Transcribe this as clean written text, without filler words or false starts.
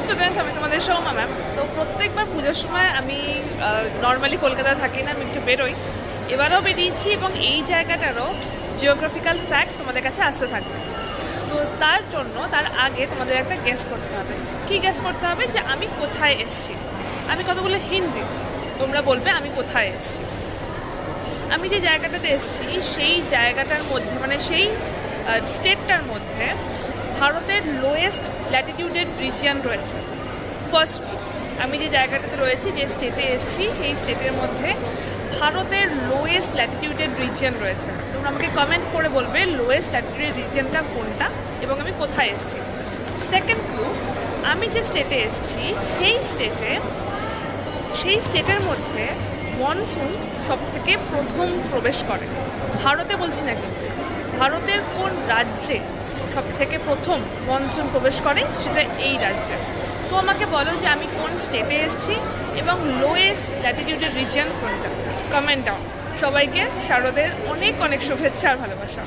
Student, আমি তোমাদের Souma ma'am. তো প্রত্যেকবার পুজোর সময় আমি নর্মালি কলকাতায় থাকি না, আমি একটু বেরোই। এবারও বেরিয়েছি এবং এই জায়গাটারও জিওগ্রাফিক্যাল ফ্যাক্ট তোমাদের কাছে আসতে থাকবে। তো তার জন্য তার আগে তোমাদের একটা গেস করতে হবে। কি গেস করতে হবে? যে আমি কোথায় এসেছি। আমি কতগুলো হিন্ট দিচ্ছি, তোমরা বলবে আমি কোথায় এসেছি। আমি যে জায়গাটাতে এসেছি সেই জায়গাটার মধ্যে, মানে সেই স্টেটটার মধ্যে ভারতের লোয়েস্ট ল্যাটিটিউডেড রিজিয়ন রয়েছে। ফার্স্ট, আমি যে জায়গাটাতে রয়েছি, যে স্টেটে এসেছি, সেই স্টেটের মধ্যে ভারতের লোয়েস্ট ল্যাটিটিউডেড রিজিয়ন রয়েছে। তোমরা আমাকে কমেন্ট করে বলবে লোয়েস্ট ল্যাটিটিউডেড রিজিয়নটা কোনটা এবং আমি কোথায় এসেছি। সেকেন্ড ক্লু, আমি যে স্টেটে এসেছি সেই স্টেটের মধ্যে মনসুন সব থেকে প্রথম প্রবেশ করে। ভারতে বলছি না, কিন্তু ভারতের কোন রাজ্যে সব থেকে প্রথম মনসুন প্রবেশ করে সেটা এই রাজ্যে। তো আমাকে বলো যে আমি কোন স্টেটে এসেছি এবং লোয়েস্ট ল্যাটিটিউডের রিজিয়ন কোনটা। কমেন্ট দাও। সবাইকে শারদের অনেক অনেক শুভেচ্ছা আর ভালোবাসা।